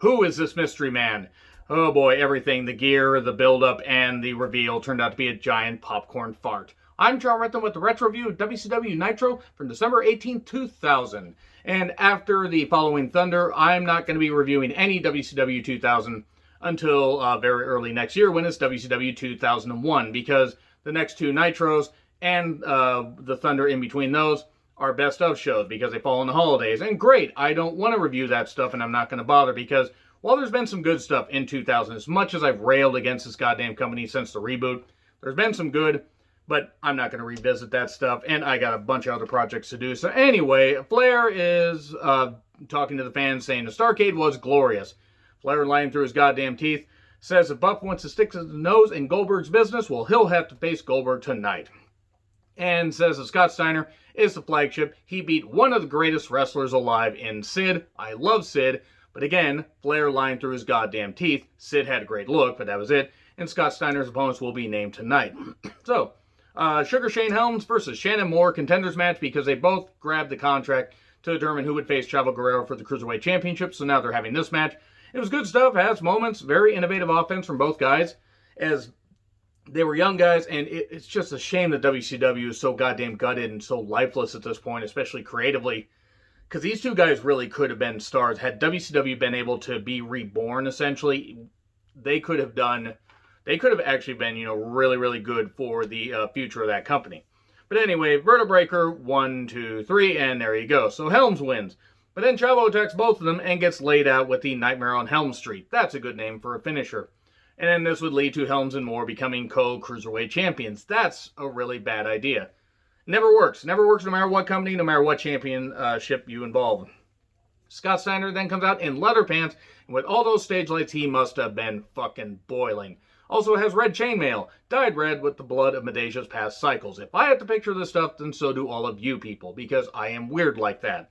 Who is this mystery man? Oh boy, everything, the gear, the build-up, and the reveal turned out to be a giant popcorn fart. I'm John Renton with the retro review of WCW Nitro from December 18, 2000. And after the following thunder, I'm not going to be reviewing any WCW 2000 until very early next year when it's WCW 2001, because the next two Nitros and the thunder in between those are best of shows because they fall in the holidays. And great, I don't want to review that stuff and I'm not going to bother because while there's been some good stuff in 2000, as much as I've railed against this goddamn company since the reboot, there's been some good, but I'm not going to revisit that stuff, and I got a bunch of other projects to do. So anyway, Flair is talking to the fans saying the Starrcade was glorious. Flair, lying through his goddamn teeth, says if Buff wants to stick his nose in Goldberg's business, well, he'll have to face Goldberg tonight. And says that Scott Steiner is the flagship. He beat one of the greatest wrestlers alive in Sid. I love Sid. But again, Flair lying through his goddamn teeth. Sid had a great look, but that was it. And Scott Steiner's opponents will be named tonight. So, Sugar Shane Helms versus Shannon Moore contenders match because they both grabbed the contract to determine who would face Chavo Guerrero for the Cruiserweight Championship. So now they're having this match. It was good stuff. It has moments. Very innovative offense from both guys as they were young guys. And it's just a shame that WCW is so goddamn gutted and so lifeless at this point, especially creatively. Because these two guys really could have been stars. Had WCW been able to be reborn, essentially, they could have actually been, really, really good for the future of that company. But anyway, Vertebreaker, 1, 2, 3, and there you go. So Helms wins. But then Chavo attacks both of them and gets laid out with the Nightmare on Helm Street. That's a good name for a finisher. And then this would lead to Helms and Moore becoming co-Cruiserweight champions. That's a really bad idea. Never works. Never works no matter what company, no matter what championship you involve. Scott Steiner then comes out in leather pants, and with all those stage lights, he must have been fucking boiling. Also has red chainmail, dyed red with the blood of Medea's past cycles. If I have to picture this stuff, then so do all of you people, because I am weird like that.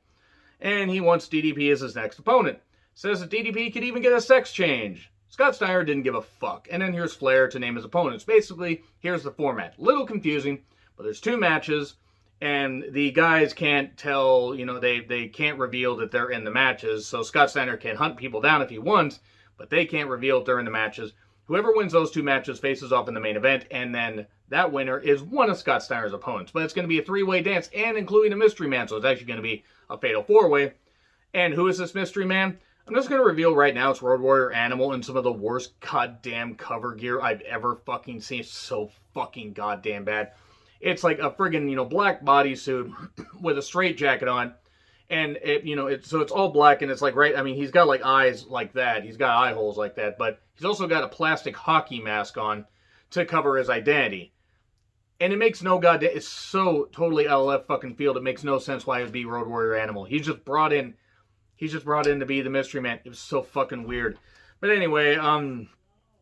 And he wants DDP as his next opponent. Says that DDP could even get a sex change. Scott Steiner didn't give a fuck. And then here's Flair to name his opponents. Basically, here's the format. Little confusing. But there's two matches, and the guys can't tell, they can't reveal that they're in the matches. So Scott Steiner can hunt people down if he wants, but they can't reveal if they're in the matches. Whoever wins those two matches faces off in the main event, and then that winner is one of Scott Steiner's opponents. But it's going to be a three-way dance, and including a mystery man, so it's actually going to be a fatal four-way. And who is this mystery man? I'm just going to reveal right now it's Road Warrior Animal in some of the worst goddamn cover gear I've ever fucking seen. It's so fucking goddamn bad. It's like a friggin', black bodysuit with a straight jacket on. And, so it's all black and it's like, he's got like eyes like that. He's got eye holes like that. But he's also got a plastic hockey mask on to cover his identity. And it makes no goddamn, it's so totally out of left fucking field. It makes no sense why it would be Road Warrior Animal. He's just brought in to be the mystery man. It was so fucking weird. But anyway,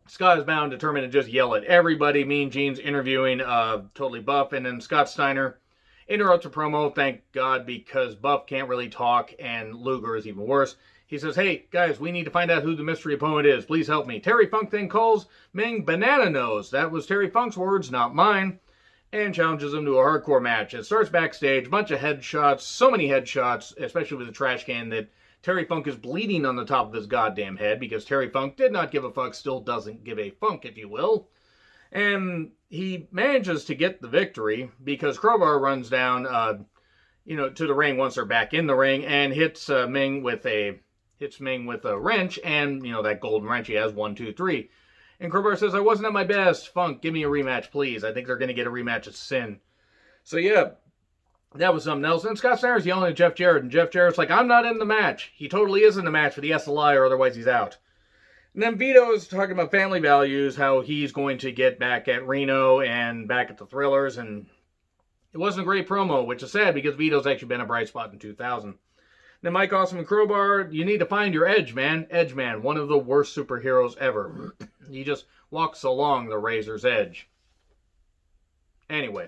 Scott is bound, determined to just yell at everybody. Mean Gene's interviewing Totally Buff, and then Scott Steiner interrupts a promo, thank God, because Buff can't really talk, and Luger is even worse. He says, hey, guys, we need to find out who the mystery opponent is. Please help me. Terry Funk then calls Ming Banana Nose. That was Terry Funk's words, not mine, and challenges him to a hardcore match. It starts backstage, bunch of headshots, so many headshots, especially with the trash can, that Terry Funk is bleeding on the top of his goddamn head because Terry Funk did not give a fuck, still doesn't give a funk, if you will. And he manages to get the victory because Crowbar runs down, to the ring once they're back in the ring and hits Ming with a wrench, and, that golden wrench he has, 1, 2, 3. And Crowbar says, I wasn't at my best. Funk, give me a rematch, please. I think they're going to get a rematch at Sin. So, yeah. That was something else. And Scott Steiner's yelling at Jeff Jarrett, and Jeff Jarrett's like, I'm not in the match. He totally is in the match for the SLI, or otherwise he's out. And then Vito is talking about family values, how he's going to get back at Reno and back at the Thrillers, and it wasn't a great promo, which is sad because Vito's actually been a bright spot in 2000. Then Mike Awesome and Crowbar, you need to find your edge, man. Edge Man, one of the worst superheroes ever. He just walks along the razor's edge. Anyway.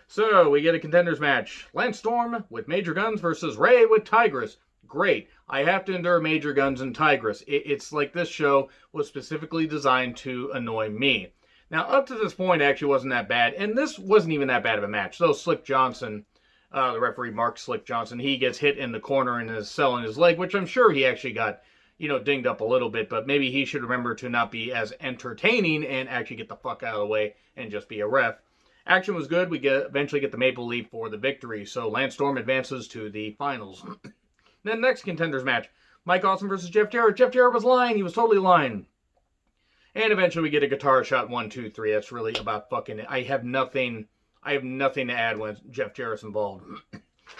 So, we get a contenders match. Lance Storm with Major Guns versus Ray with Tigress. Great. I have to endure Major Guns and Tigress. It's like this show was specifically designed to annoy me. Now, up to this point, actually wasn't that bad. And this wasn't even that bad of a match. So, Slick Johnson, the referee, Mark Slick Johnson, he gets hit in the corner and is selling his leg, which I'm sure he actually got dinged up a little bit, but maybe he should remember to not be as entertaining and actually get the fuck out of the way and just be a ref. Action was good. We eventually get the Maple Leaf for the victory. So Lance Storm advances to the finals. Then next contenders match. Mike Awesome versus Jeff Jarrett. Jeff Jarrett was lying. He was totally lying. And eventually we get a guitar shot 1, 2, 3. That's really about fucking it. I have nothing to add when Jeff Jarrett's involved.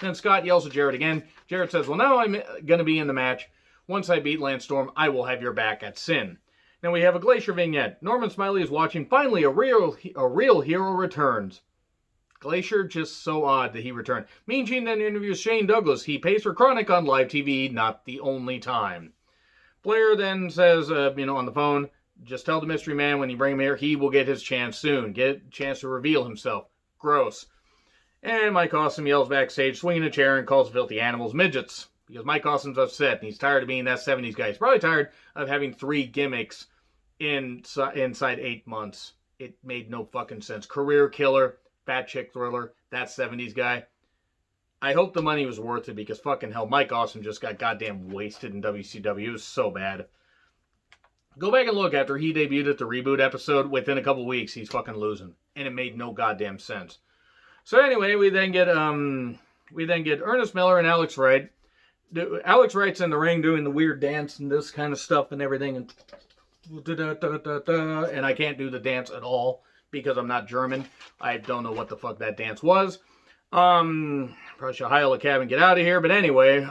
Then Scott yells at Jarrett again. Jarrett says, well, now I'm going to be in the match. Once I beat Lance Storm, I will have your back at Sin. Then we have a Glacier vignette. Norman Smiley is watching. Finally, a real hero returns. Glacier, just so odd that he returned. Mean Gene then interviews Shane Douglas. He pays for Chronic on live TV, not the only time. Flair then says, on the phone, just tell the mystery man when you bring him here, he will get his chance soon. Get a chance to reveal himself. Gross. And Mike Awesome yells backstage, swinging a chair, and calls filthy animals midgets. Because Mike Awesome's upset, and he's tired of being that 70s guy. He's probably tired of having 3 gimmicks inside 8 months. It made no fucking sense. Career killer, fat chick thriller, that 70s guy. I hope the money was worth it, because fucking hell, Mike Awesome just got goddamn wasted in WCW. It was so bad. Go back and look after he debuted at the Reboot episode. Within a couple weeks, he's fucking losing. And it made no goddamn sense. So anyway, we then get Ernest Miller and Alex Wright. Alex Wright's in the ring doing the weird dance and this kind of stuff and everything, and I can't do the dance at all because I'm not German. I don't know what the fuck that dance was. Probably should hail a cab and get out of here. But anyway,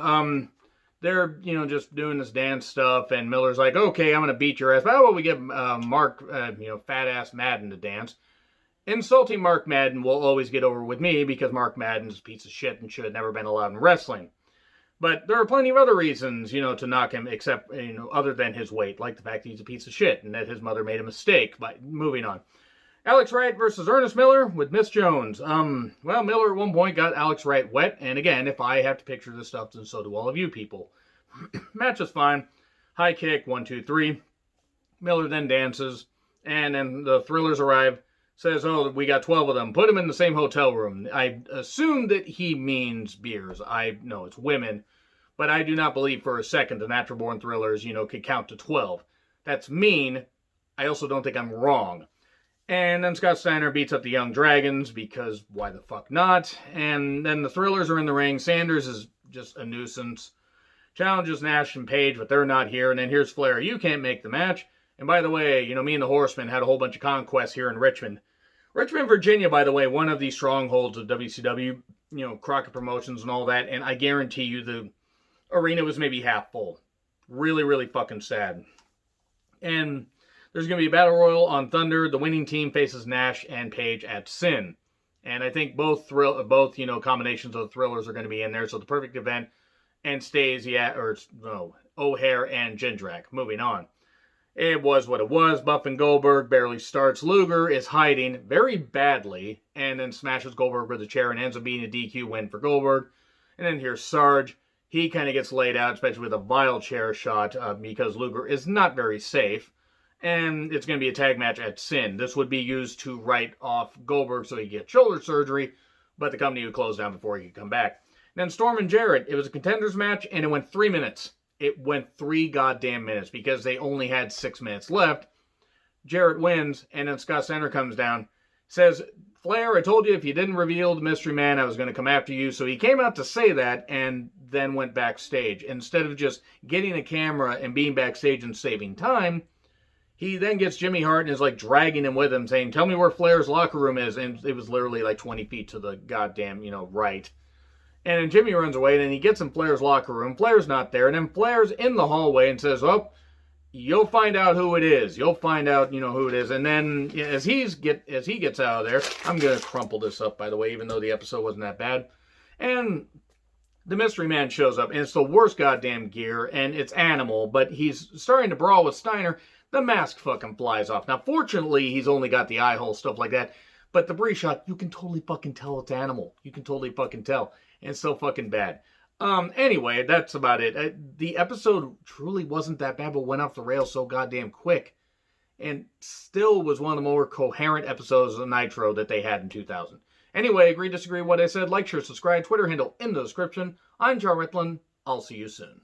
they're just doing this dance stuff, and Miller's like, "Okay, I'm gonna beat your ass." But how about we get Mark, fat ass Madden to dance? Insulting Mark Madden will always get over with me because Mark Madden's a piece of shit and should have never been allowed in wrestling. But there are plenty of other reasons, to knock him, except, other than his weight, like the fact that he's a piece of shit and that his mother made a mistake. But moving on. Alex Wright versus Ernest Miller with Miss Jones. Miller at one point got Alex Wright wet, and again, if I have to picture this stuff, then so do all of you people. Match is fine. High kick, 1, 2, 3. Miller then dances, and then the Thrillers arrive. Says, oh, we got 12 of them. Put them in the same hotel room. I assume that he means beers. I know it's women. But I do not believe for a second the Natural Born Thrillers, could count to 12. That's mean. I also don't think I'm wrong. And then Scott Steiner beats up the Young Dragons because why the fuck not? And then the Thrillers are in the ring. Sanders is just a nuisance. Challenges Nash and Page, but they're not here. And then here's Flair. You can't make the match. And by the way, me and the Horsemen had a whole bunch of conquests here in Richmond. Richmond, Virginia, by the way, one of the strongholds of WCW, Crockett Promotions and all that. And I guarantee you the arena was maybe half full. Really, really fucking sad. And there's going to be a battle royal on Thunder. The winning team faces Nash and Page at Sin. And I think both combinations of the Thrillers are going to be in there. So the perfect event. And stays, O'Hare and Jindrak. Moving on. It was what it was. Buff and Goldberg barely starts. Luger is hiding very badly and then smashes Goldberg with a chair and ends up being a DQ win for Goldberg. And then here's Sarge. He kind of gets laid out, especially with a vile chair shot because Luger is not very safe. And it's going to be a tag match at Sin. This would be used to write off Goldberg so he gets shoulder surgery, but the company would close down before he could come back. Then Storm and Jarrett. It was a contenders match and it went 3 minutes. It went 3 goddamn minutes because they only had 6 minutes left. Jarrett wins, and then Scott Steiner comes down, says, Flair, I told you if you didn't reveal the mystery man, I was going to come after you. So he came out to say that and then went backstage. Instead of just getting a camera and being backstage and saving time, he then gets Jimmy Hart and is like dragging him with him, saying, tell me where Flair's locker room is. And it was literally like 20 feet to the goddamn, right. And then Jimmy runs away, and then he gets in Flair's locker room. Flair's not there, and then Flair's in the hallway and says, oh, you'll find out who it is. You'll find out, who it is. And then as he gets out of there, I'm going to crumple this up, by the way, even though the episode wasn't that bad. And the mystery man shows up, and it's the worst goddamn gear, and it's Animal, but he's starting to brawl with Steiner. The mask fucking flies off. Now, fortunately, he's only got the eye hole, stuff like that. But the Bree shot, you can totally fucking tell it's Animal. You can totally fucking tell. And it's so fucking bad. Anyway, that's about it. The episode truly wasn't that bad, but went off the rails so goddamn quick. And still was one of the more coherent episodes of Nitro that they had in 2000. Anyway, agree, disagree with what I said. Like, share, subscribe. Twitter handle in the description. I'm John Ritlin. I'll see you soon.